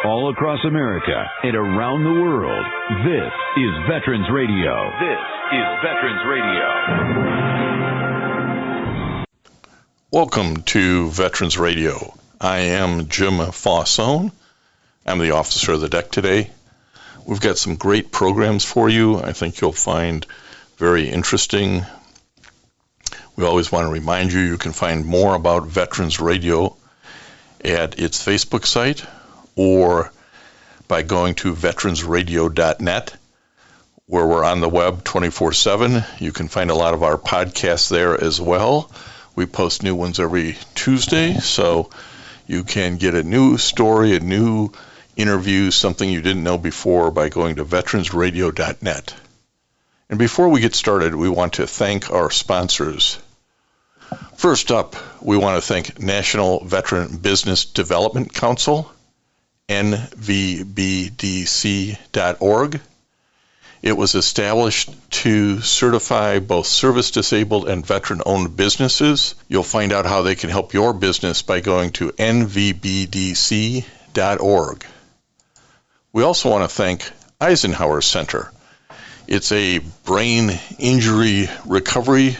all across America and around the world. This is Veterans Radio. This is Veterans Radio. Welcome to Veterans Radio. I am Jim Fossone. I'm the officer of the deck today. We've got some great programs for you. I think you'll find very interesting. We always want to remind you can find more about Veterans Radio at its Facebook site or by going to veteransradio.net, where we're on the web 24/7. You can find a lot of our podcasts there as well. We post new ones every Tuesday, so you can get a new story, a new interview, something you didn't know before by going to veteransradio.net. And before we get started, we want to thank our sponsors. First up, we want to thank National Veteran Business Development Council, nvbdc.org. It was established to certify both service-disabled and veteran-owned businesses. You'll find out how they can help your business by going to nvbdc.org. We also want to thank Eisenhower Center. It's a brain injury recovery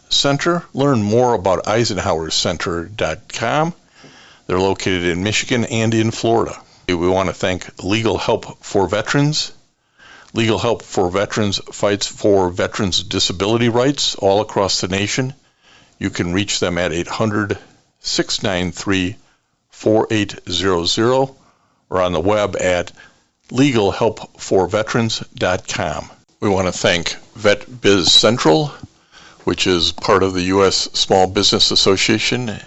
center. Learn more about eisenhowercenter.com. They're located in Michigan and in Florida. We want to thank Legal Help for Veterans. Legal Help for Veterans fights for veterans' disability rights all across the nation. You can reach them at 800-693-4800 or on the web at legalhelpforveterans.com. We want to thank Vet Biz Central, which is part of the U.S. Small Business Association,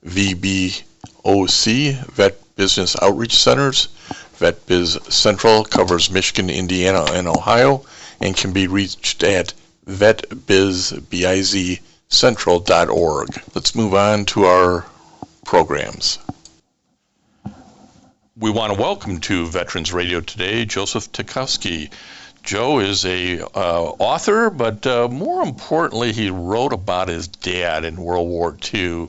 VBOC, Vet Business Outreach Centers. Vet Biz Central covers Michigan, Indiana, and Ohio, and can be reached at vetbizcentral.org. Let's move on to our programs. We want to welcome to Veterans Radio today Joseph Tachovsky. Joe is a author, but more importantly, he wrote about his dad in World War II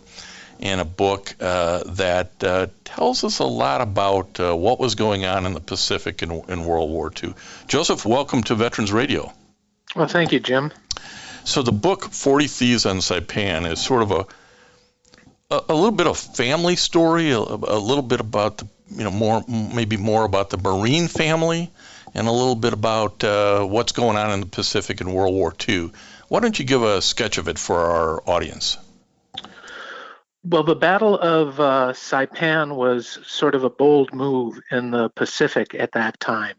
in a book that tells us a lot about what was going on in the Pacific in World War II. Joseph, welcome to Veterans Radio. Well, thank you, Jim. So the book 40 Thieves on Saipan is sort of a little bit of family story, a little bit about the, more about the Marine family, and a little bit about what's going on in the Pacific in World War II. Why don't you give a sketch of it for our audience? Well, the Battle of Saipan was sort of a bold move in the Pacific at that time.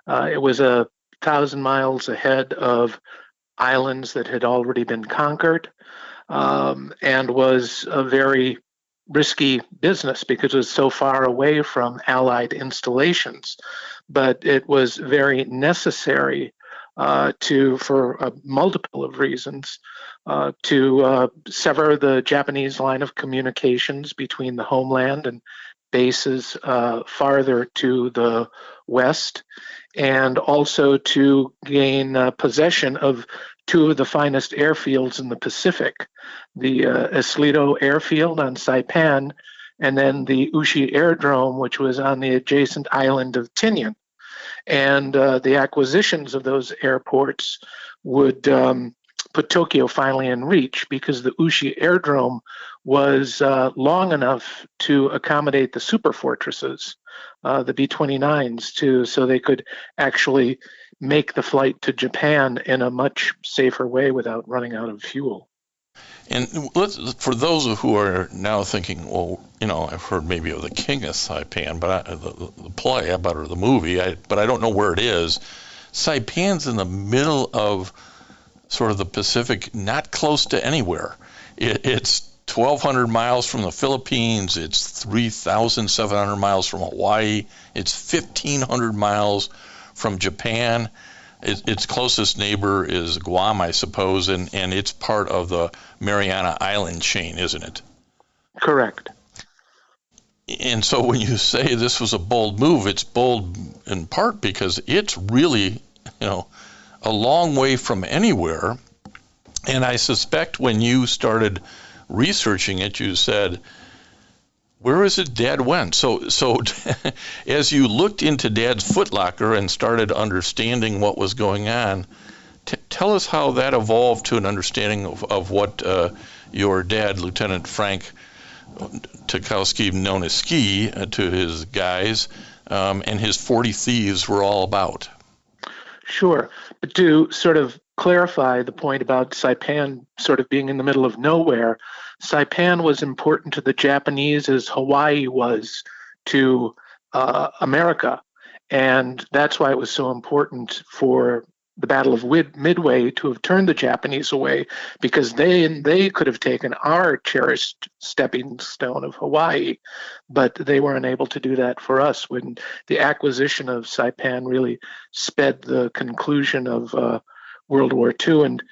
It was 1,000 miles ahead of islands that had already been conquered, and was a very risky business because it was so far away from Allied installations. But it was very necessary for a multiple of reasons, to sever the Japanese line of communications between the homeland and bases farther to the west, and also to gain possession of two of the finest airfields in the Pacific, the Islito airfield on Saipan, and then the Ushi Airdrome, which was on the adjacent island of Tinian. And the acquisitions of those airports would put Tokyo finally in reach, because the Ushi Airdrome was long enough to accommodate the super fortresses, the B-29s, so they could actually make the flight to Japan in a much safer way without running out of fuel. And for those who are now thinking, well, I've heard maybe of the King of Saipan, but the play about or the movie, but I don't know where it is. Saipan's in the middle of sort of the Pacific, not close to anywhere. It's 1,200 miles from the Philippines. It's 3,700 miles from Hawaii. It's 1,500 miles from Japan. Its closest neighbor is Guam, I suppose, and it's part of the Mariana Island chain, isn't it? Correct. And so when you say this was a bold move, it's bold in part because it's really, a long way from anywhere. And I suspect when you started researching it, you said Where is it Dad went? So as you looked into Dad's footlocker and started understanding what was going on, tell us how that evolved to an understanding of what your dad, Lieutenant Frank Tachovsky, known as Ski, to his guys, and his 40 Thieves were all about. Sure. But to sort of clarify the point about Saipan sort of being in the middle of nowhere, Saipan was important to the Japanese as Hawaii was to America. And that's why it was so important for the Battle of Midway to have turned the Japanese away, because they could have taken our cherished stepping stone of Hawaii, but they were unable to do that for us. When the acquisition of Saipan really sped the conclusion of World War II, and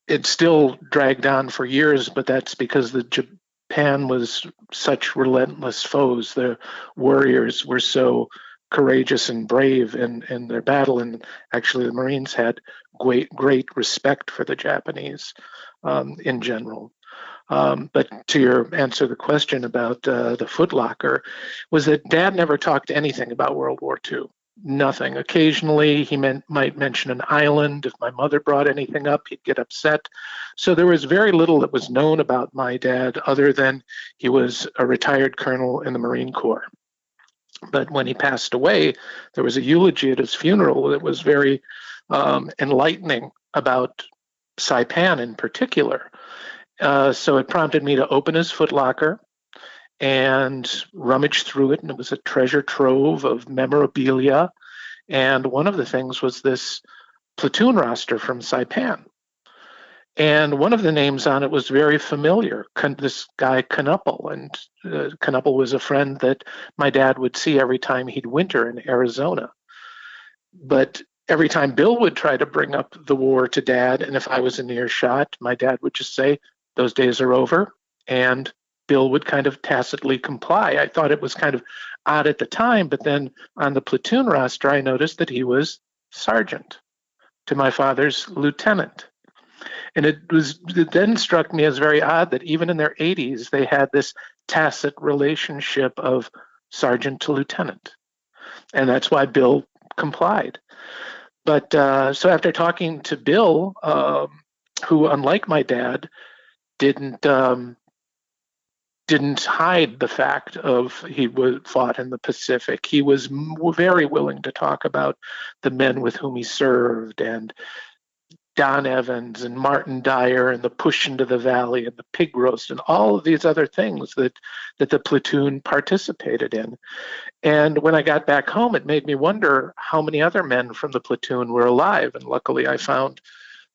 it still dragged on for years, but that's because the Japan was such relentless foes. The warriors were so courageous and brave in their battle, and actually the Marines had great respect for the Japanese in general. But to answer the question about the footlocker, was that Dad never talked anything about World War II. Nothing. Occasionally he might mention an island. If my mother brought anything up, he'd get upset. So there was very little that was known about my dad other than he was a retired colonel in the Marine Corps. But when he passed away, there was a eulogy at his funeral that was very enlightening about Saipan in particular. So it prompted me to open his footlocker and rummage through it, and it was a treasure trove of memorabilia. And one of the things was this platoon roster from Saipan. And one of the names on it was very familiar, this guy Knuppel. And Knuppel was a friend that my dad would see every time he'd winter in Arizona. But every time Bill would try to bring up the war to Dad, and if I was in earshot, my dad would just say, "Those days are over," and Bill would kind of tacitly comply. I thought it was kind of odd at the time, but then on the platoon roster, I noticed that he was sergeant to my father's lieutenant. And it then struck me as very odd that even in their 80s, they had this tacit relationship of sergeant to lieutenant. And that's why Bill complied. But so after talking to Bill, who, unlike my dad, didn't hide the fact of he fought in the Pacific. He was very willing to talk about the men with whom he served, and Don Evans and Martin Dyer and the push into the valley and the pig roast and all of these other things that the platoon participated in. And when I got back home, it made me wonder how many other men from the platoon were alive. And luckily I found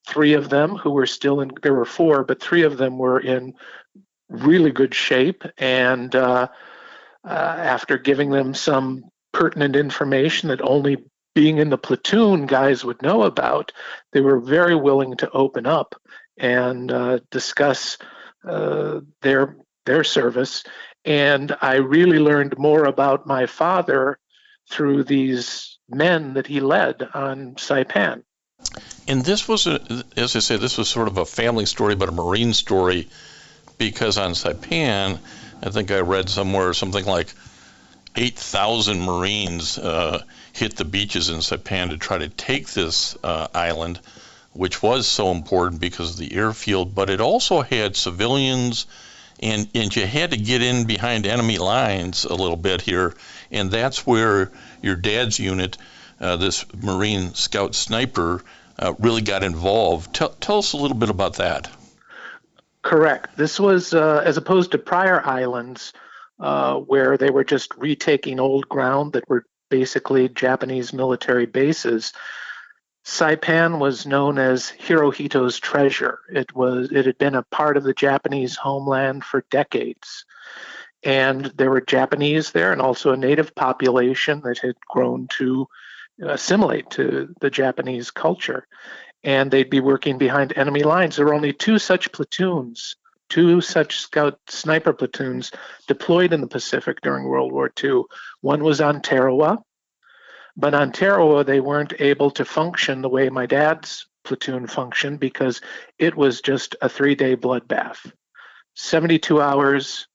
3 of them who were still in, there were 4, but 3 of them were in really good shape. And after giving them some pertinent information that only being in the platoon guys would know about, they were very willing to open up and discuss their service. And I really learned more about my father through these men that he led on Saipan. And this was, as I say, this was sort of a family story, but a Marine story, because on Saipan, I think I read somewhere something like 8,000 Marines hit the beaches in Saipan to try to take this island, which was so important because of the airfield, but it also had civilians, and you had to get in behind enemy lines a little bit here, and that's where your dad's unit, this Marine Scout Sniper, really got involved. Tell us a little bit about that. Correct. This was, as opposed to prior islands, where they were just retaking old ground that were basically Japanese military bases, Saipan was known as Hirohito's treasure. It had been a part of the Japanese homeland for decades. And there were Japanese there and also a native population that had grown to assimilate to the Japanese culture. And they'd be working behind enemy lines. There were only 2 such platoons, 2 such scout sniper platoons deployed in the Pacific during World War II. One was on Tarawa, but on Tarawa they weren't able to function the way my dad's platoon functioned because it was just a 3-day bloodbath. 72 hours,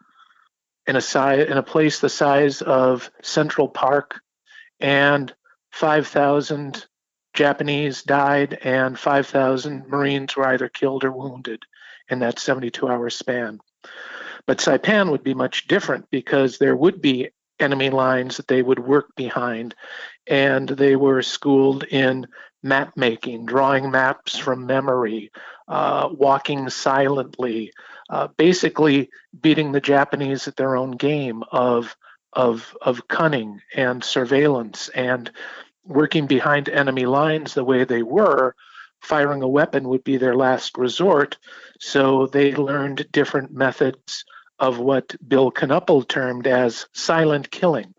in a place the size of Central Park, and 5,000 Japanese died and 5,000 Marines were either killed or wounded in that 72-hour span. But Saipan would be much different because there would be enemy lines that they would work behind, and they were schooled in map making, drawing maps from memory, walking silently, basically beating the Japanese at their own game of cunning and surveillance, and working behind enemy lines the way they were. Firing a weapon would be their last resort, so they learned different methods of what Bill Knuppel termed as silent killing.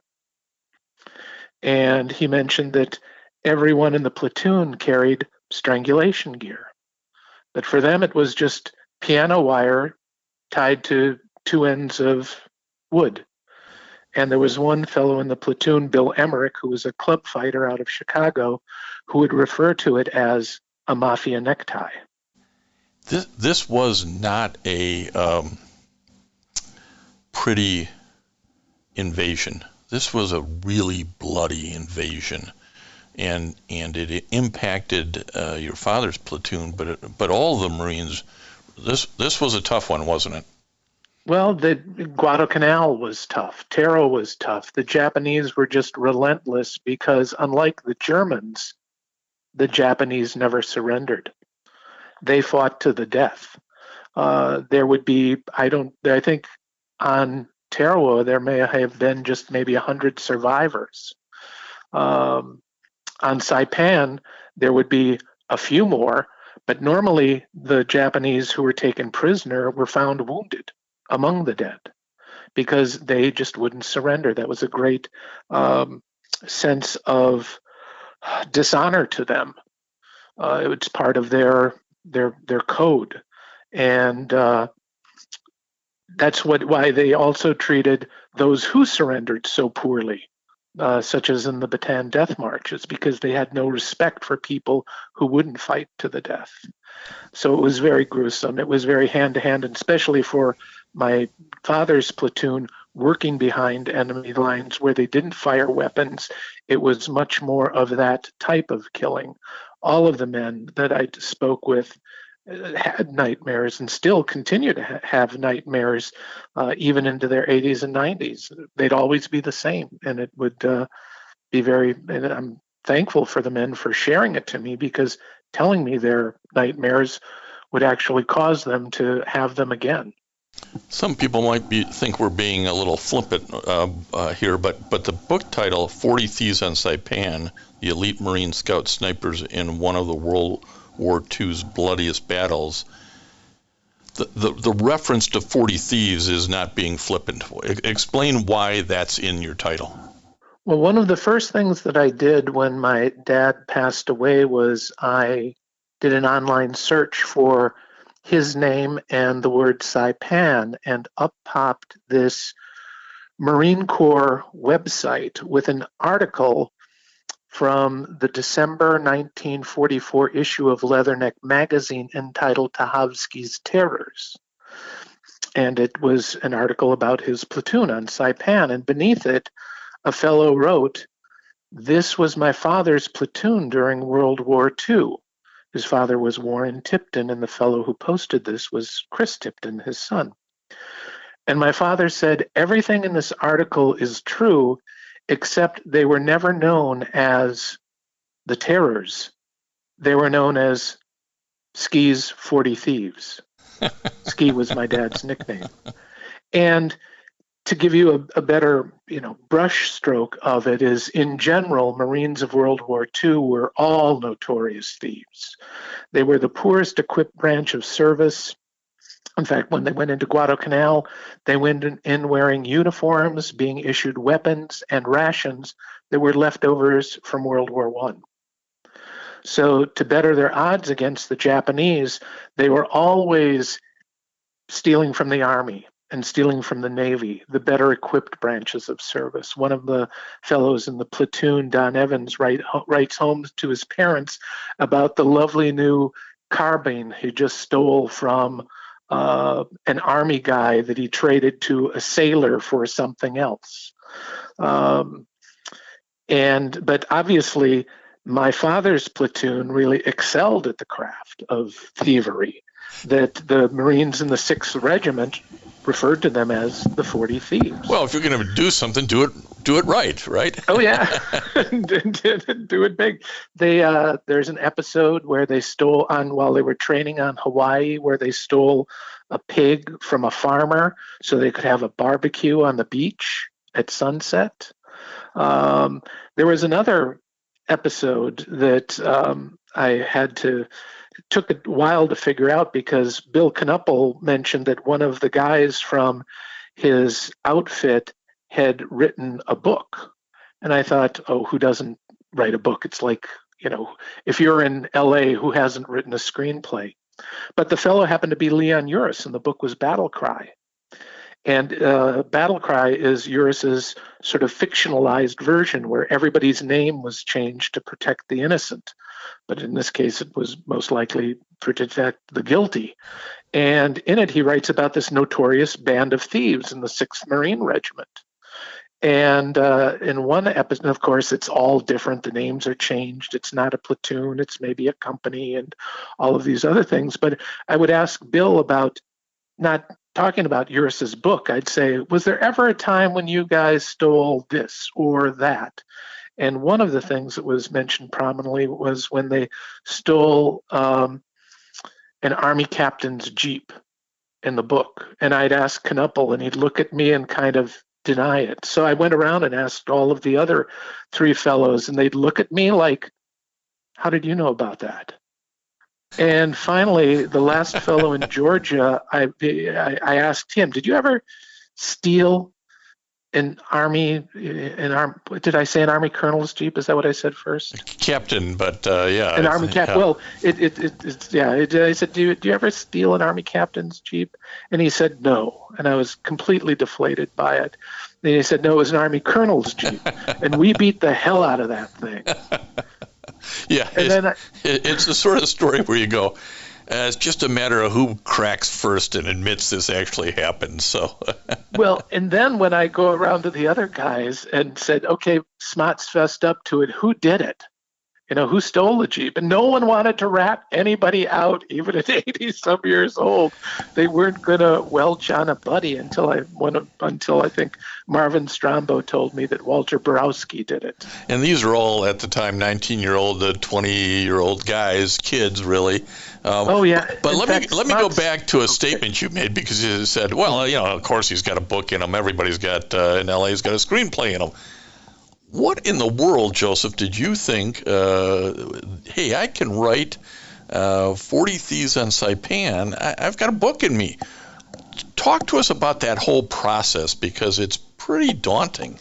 And he mentioned that everyone in the platoon carried strangulation gear. But for them, it was just piano wire tied to two ends of wood. And there was one fellow in the platoon, Bill Emmerich, who was a club fighter out of Chicago, who would refer to it as a mafia necktie. This was not a pretty invasion. This was a really bloody invasion, and it impacted your father's platoon, but all the Marines. This was a tough one, wasn't it? Well, the Guadalcanal was tough. Taro was tough. The Japanese were just relentless because, unlike the Germans, the Japanese never surrendered. They fought to the death. There would be, I think on Tarawa, there may have been just maybe 100 survivors. On Saipan, there would be a few more, but normally the Japanese who were taken prisoner were found wounded among the dead because they just wouldn't surrender. That was a great sense of dishonor to them. It was part of their code, and that's why they also treated those who surrendered so poorly, such as in the Bataan death marches, because they had no respect for people who wouldn't fight to the death. So it was very gruesome. It was very hand-to-hand, and especially for my father's platoon working behind enemy lines where they didn't fire weapons. It was much more of that type of killing. All of the men that I spoke with had nightmares and still continue to have nightmares even into their 80s and 90s. They'd always be the same, and it would be and I'm thankful for the men for sharing it to me, because telling me their nightmares would actually cause them to have them again. Some people might think we're being a little flippant here, but the book title, 40 Thieves on Saipan, the Elite Marine Scout Snipers in one of the World War II's bloodiest battles, the reference to 40 Thieves is not being flippant. Explain why that's in your title. Well, one of the first things that I did when my dad passed away was I did an online search for his name and the word Saipan, and up popped this Marine Corps website with an article from the December 1944 issue of Leatherneck magazine entitled Tachovsky's Terrors. And it was an article about his platoon on Saipan, and beneath it, a fellow wrote, "This was my father's platoon during World War II." His father was Warren Tipton, and the fellow who posted this was Chris Tipton, his son. And my father said, everything in this article is true, except they were never known as the Terrors. They were known as Ski's 40 Thieves. Ski was my dad's nickname. And to give you a better, brush stroke of it is, in general, Marines of World War II were all notorious thieves. They were the poorest equipped branch of service. In fact, when they went into Guadalcanal, they went in wearing uniforms, being issued weapons and rations that were leftovers from World War I. So to better their odds against the Japanese, they were always stealing from the Army and stealing from the Navy, the better equipped branches of service. One of the fellows in the platoon, Don Evans, writes home to his parents about the lovely new carbine he just stole from an army guy that he traded to a sailor for something else. But obviously, my father's platoon really excelled at the craft of thievery, that the Marines in the 6th Regiment referred to them as the 40 Thieves. Well, if you're going to do something, do it right? Oh, yeah. Do it big. There's an episode where they stole while they were training on Hawaii, where they stole a pig from a farmer so they could have a barbecue on the beach at sunset. There was another episode that took a while to figure out, because Bill Knuppel mentioned that one of the guys from his outfit had written a book. And I thought, oh, who doesn't write a book? It's like, if you're in LA, who hasn't written a screenplay? But the fellow happened to be Leon Uris, and the book was Battle Cry. And Battle Cry is Uris's sort of fictionalized version, where everybody's name was changed to protect the innocent. But in this case, it was most likely to protect the guilty. And in it, he writes about this notorious band of thieves in the 6th Marine Regiment. And in one episode, of course, it's all different. The names are changed. It's not a platoon. It's maybe a company and all of these other things. But I would ask Bill about not talking about Uris's book. I'd say, was there ever a time when you guys stole this or that? And one of the things that was mentioned prominently was when they stole an Army captain's Jeep in the book. And I'd ask Knuppel, and he'd look at me and kind of deny it. So I went around and asked all of the other 3 fellows, and they'd look at me like, how did you know about that? And finally, the last fellow in Georgia, I asked him, did you ever steal did I say an Army colonel's Jeep? Is that what I said first? Captain, but yeah. An Army captain. Yeah. Well, I said, do you ever steal an Army captain's Jeep? And he said, no. And I was completely deflated by it. And he said, no, it was an Army colonel's Jeep. And we beat the hell out of that thing. Yeah, it's the sort of story where you go, it's just a matter of who cracks first and admits this actually happened. So, well, and then when I go around to the other guys and said, okay, Smots fessed up to it, who did it? Who stole the Jeep? And no one wanted to rat anybody out, even at 80-some years old. They weren't going to welch on a buddy until I think Marvin Strombo told me that Walter Borowski did it. And these are all, at the time, 19-year-old to 20-year-old guys, kids, really. Oh, yeah. But let me go back to a statement you made, because you said, well, of course he's got a book in him. Everybody's got, in LA, he's got a screenplay in him. What in the world, Joseph, did you think, hey, I can write 40 Thieves on Saipan. I've got a book in me. Talk to us about that whole process, because it's pretty daunting.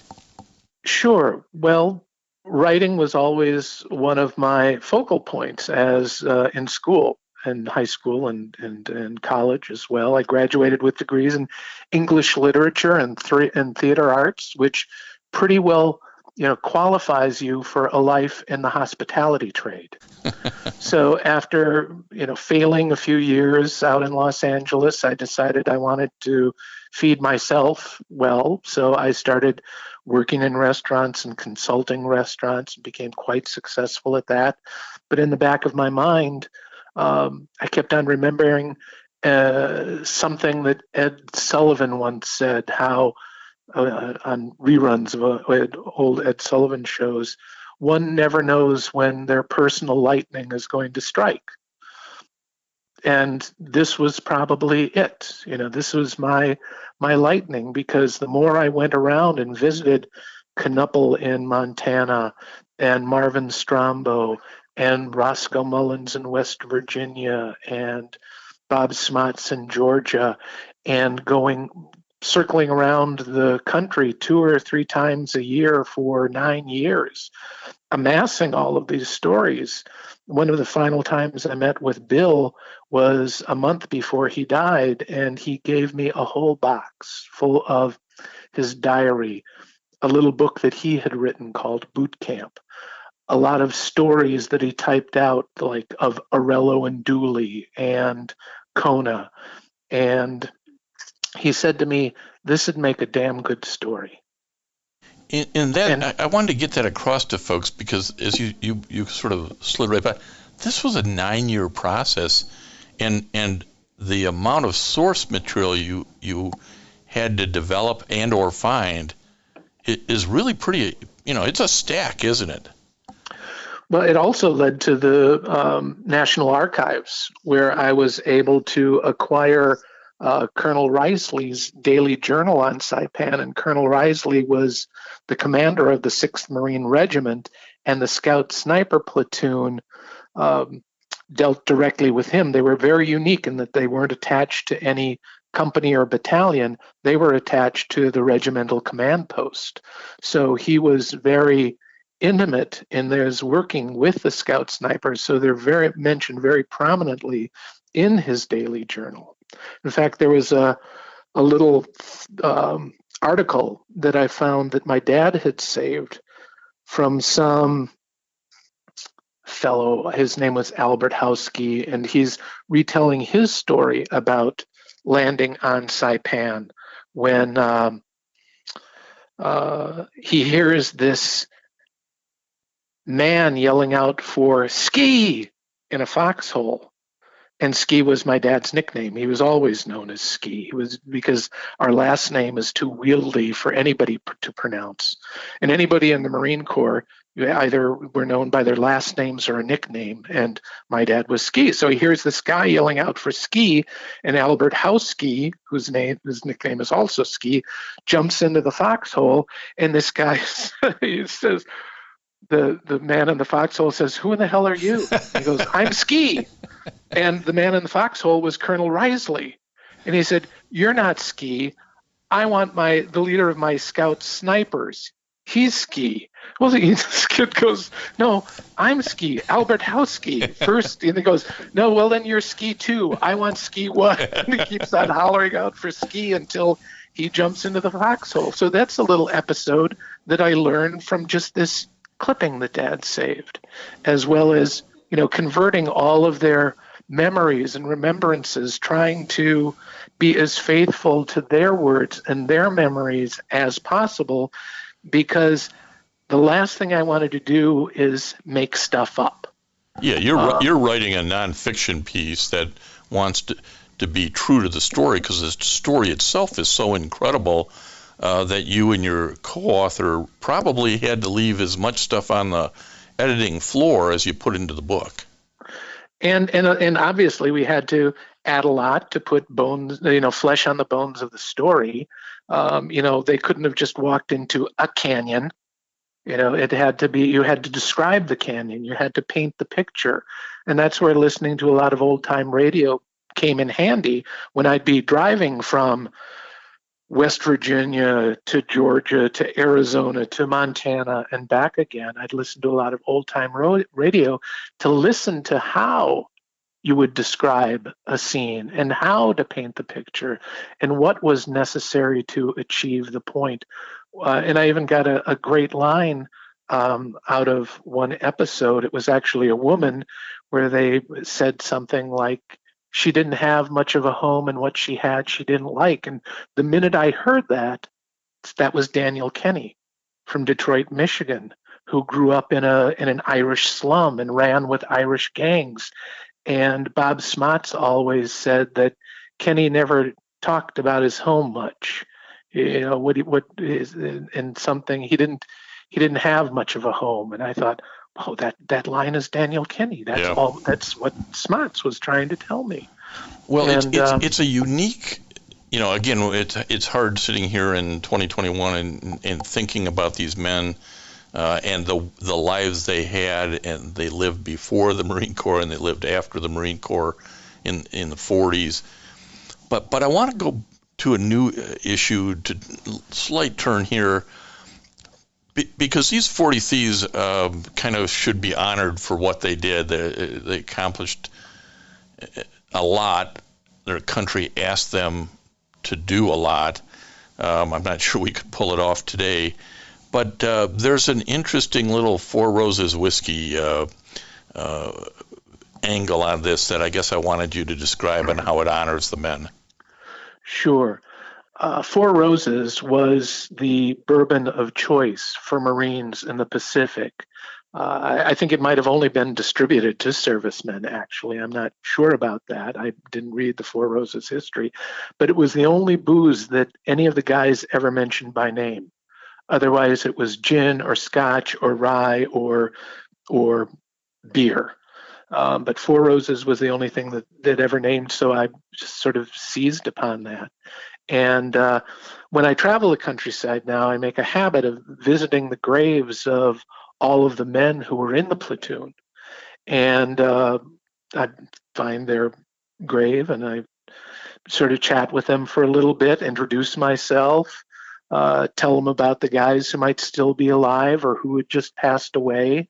Sure. Well, writing was always one of my focal points as in school, and high school and college as well. I graduated with degrees in English literature and theater arts, which pretty well qualifies you for a life in the hospitality trade. So after, failing a few years out in Los Angeles, I decided I wanted to feed myself well. So I started working in restaurants and consulting restaurants and became quite successful at that. But in the back of my mind, I kept on remembering something that Ed Sullivan once said, how on reruns of old Ed Sullivan shows, one never knows when their personal lightning is going to strike. And this was probably it. This was my lightning, because the more I went around and visited Knuppel in Montana and Marvin Strombo and Roscoe Mullins in West Virginia and Bob Smots in Georgia, and circling around the country 2 or 3 times a year for 9 years, amassing all of these stories. One of the final times I met with Bill was a month before he died, and he gave me a whole box full of his diary, a little book that he had written called Boot Camp, a lot of stories that he typed out, like of Arello and Dooley and Kona, And he said to me, "This would make a damn good story." In that, I wanted to get that across to folks, because as you sort of slid right by, this was a 9-year process, and the amount of source material you had to develop and or find is really pretty. It's a stack, isn't it? Well, it also led to the National Archives, where I was able to acquire Colonel Risley's daily journal on Saipan, and Colonel Risley was the commander of the 6th Marine Regiment, and the Scout Sniper Platoon dealt directly with him. They were very unique in that they weren't attached to any company or battalion. They were attached to the regimental command post. So he was very intimate in his working with the Scout Snipers. So they're mentioned very prominently in his daily journal. In fact, there was a little article that I found that my dad had saved from some fellow. His name was Albert Howsky, and he's retelling his story about landing on Saipan when he hears this man yelling out for "Ski" in a foxhole. And Ski was my dad's nickname. He was always known as Ski. It was because our last name is too wieldy for anybody to pronounce. And anybody in the Marine Corps either were known by their last names or a nickname. And my dad was Ski. So he hears this guy yelling out for Ski, and Albert Howsky, his nickname is also Ski, jumps into the foxhole. And this guy he says, the man in the foxhole says, "Who in the hell are you?" He goes, "I'm Ski." And the man in the foxhole was Colonel Risley. And he said, "You're not Ski. I want the leader of my Scout Snipers. He's Ski." Well, this kid goes, "No, I'm Ski, Albert Howsky first." And he goes, "No, well, then you're Ski too. I want Ski 1. And he keeps on hollering out for Ski until he jumps into the foxhole. So that's a little episode that I learned from just this clipping that Dad saved, as well as, converting all of their memories and remembrances, trying to be as faithful to their words and their memories as possible, because the last thing I wanted to do is make stuff up. Yeah, you're writing a nonfiction piece that wants to be true to the story, because the story itself is so incredible that you and your co-author probably had to leave as much stuff on the editing floor as you put into the book. And obviously we had to add a lot to put bones, flesh on the bones of the story. They couldn't have just walked into a canyon. It had to be, you had to describe the canyon. You had to paint the picture. And that's where listening to a lot of old time radio came in handy when I'd be driving from West Virginia to Georgia to Arizona to Montana and back again. I'd listen to a lot of old time radio to listen to how you would describe a scene and how to paint the picture and what was necessary to achieve the point. And I even got a great line out of one episode. It was actually a woman where they said something like, she didn't have much of a home, and what she had she didn't like. And the minute I heard that was Daniel Kenny from Detroit, Michigan, who grew up in an Irish slum and ran with Irish gangs. And Bob Smots always said that Kenny never talked about his home much. And something he didn't have much of a home. And I thought, oh, that line is Daniel Kenny. That's what Smots was trying to tell me. Well, it's a unique, again, it's hard sitting here in 2021 and thinking about these men and the lives they had, and they lived before the Marine Corps and they lived after the Marine Corps in the 40s. But I want to go to a new issue, to slight turn here, because these 40 Thieves kind of should be honored for what they did. They accomplished a lot. Their country asked them to do a lot. I'm not sure we could pull it off today. But there's an interesting little Four Roses whiskey angle on this that I guess I wanted you to describe and how it honors the men. Sure. Four Roses was the bourbon of choice for Marines in the Pacific. I think it might have only been distributed to servicemen, actually. I'm not sure about that. I didn't read the Four Roses history, but it was the only booze that any of the guys ever mentioned by name. Otherwise, it was gin or scotch or rye or beer. But Four Roses was the only thing that ever named, so I just sort of seized upon that. And when I travel the countryside now, I make a habit of visiting the graves of all of the men who were in the platoon. And I find their grave and I sort of chat with them for a little bit, introduce myself, tell them about the guys who might still be alive or who had just passed away.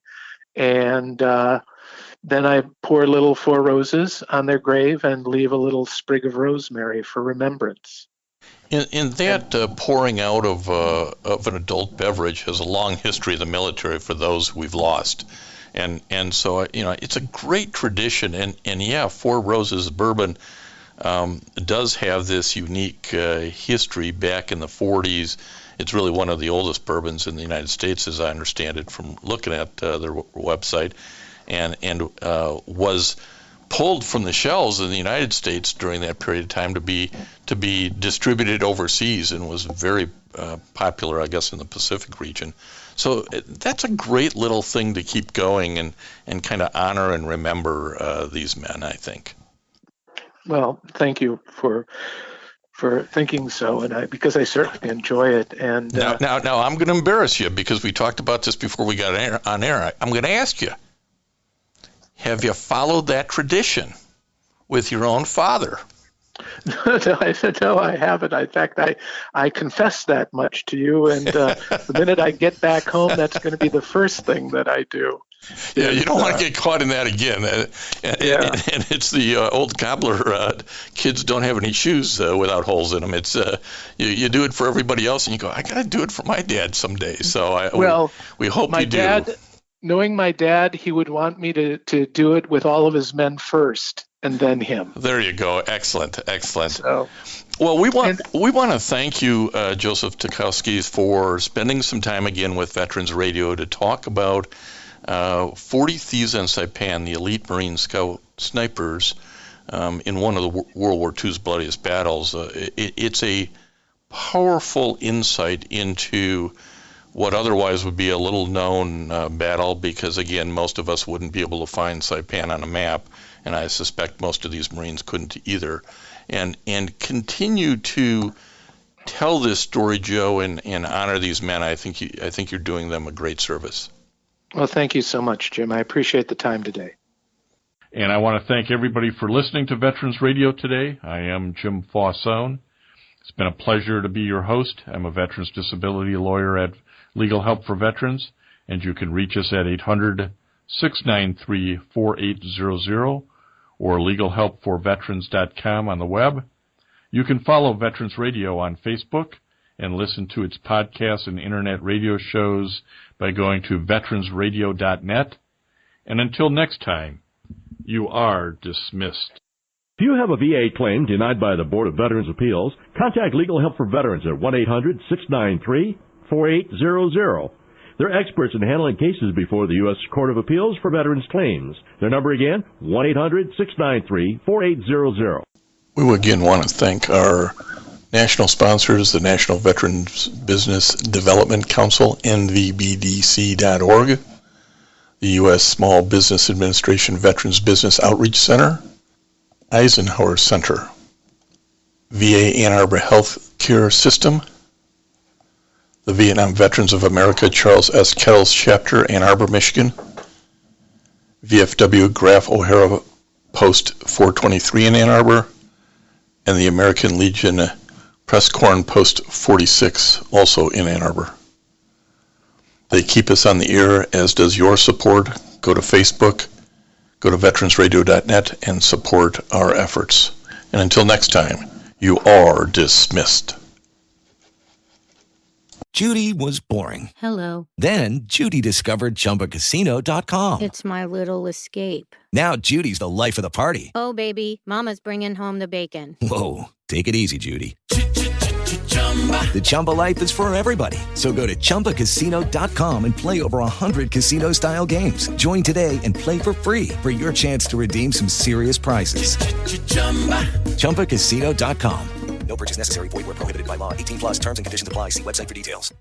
And then I pour a little Four Roses on their grave and leave a little sprig of rosemary for remembrance. In that pouring out of an adult beverage has a long history in the military for those we've lost, and so it's a great tradition. And yeah, Four Roses bourbon does have this unique history back in the 40s. It's really one of the oldest bourbons in the United States, as I understand it from looking at their website, and was pulled from the shelves in the United States during that period of time to be distributed overseas, and was very popular, I guess, in the Pacific region. So that's a great little thing to keep going and kind of honor and remember these men, I think. Well, thank you for thinking so, and because I certainly enjoy it. And now I'm going to embarrass you because we talked about this before we got on air. I'm going to ask you: have you followed that tradition with your own father? No, I haven't. In fact, I confess that much to you, and the minute I get back home, that's going to be the first thing that I do. Yeah, you don't want to get caught in that again. And it's the old cobbler, kids don't have any shoes without holes in them. It's you do it for everybody else, and you go, I got to do it for my dad someday. So we hope you do. Knowing my dad, he would want me to do it with all of his men first, and then him. There you go. Excellent. So, well, we want to thank you, Joseph Tachovsky, for spending some time again with Veterans Radio to talk about 40 Thieves on Saipan, the elite Marine Scout snipers, in one of the World War II's bloodiest battles. It's a powerful insight into what otherwise would be a little-known battle, because, again, most of us wouldn't be able to find Saipan on a map, and I suspect most of these Marines couldn't either. And continue to tell this story, Joe, and honor these men. I think you're doing them a great service. Well, thank you so much, Jim. I appreciate the time today. And I want to thank everybody for listening to Veterans Radio today. I am Jim Faussone. It's been a pleasure to be your host. I'm a veterans disability lawyer at Legal Help for Veterans, and you can reach us at 800-693-4800 or legalhelpforveterans.com on the web. You can follow Veterans Radio on Facebook and listen to its podcasts and internet radio shows by going to veteransradio.net. And until next time, you are dismissed. If you have a VA claim denied by the Board of Veterans' Appeals, contact Legal Help for Veterans at 1-800-693-4800. They're experts in handling cases before the U.S. Court of Appeals for Veterans Claims. Their number again, 1-800-693-4800. We again want to thank our national sponsors, the National Veterans Business Development Council, NVBDC.org, the U.S. Small Business Administration Veterans Business Outreach Center, Eisenhower Center, VA Ann Arbor Health Care System, the Vietnam Veterans of America Charles S. Kettles Chapter, Ann Arbor, Michigan, VFW Graf O'Hara Post 423 in Ann Arbor, and the American Legion Presscorn Post 46, also in Ann Arbor. They keep us on the air, as does your support. Go to Facebook, go to veteransradio.net, and support our efforts. And until next time, you are dismissed. Judy was boring. Hello. Then Judy discovered ChumbaCasino.com. It's my little escape. Now Judy's the life of the party. Oh, baby, mama's bringing home the bacon. Whoa, Take it easy, Judy. The Chumba life is for everybody. So go to ChumbaCasino.com and play over 100 casino-style games. Join today and play for free for your chance to redeem some serious prizes. ChumbaCasino.com. No purchase necessary. Void where prohibited by law. 18 plus terms and conditions apply. See website for details.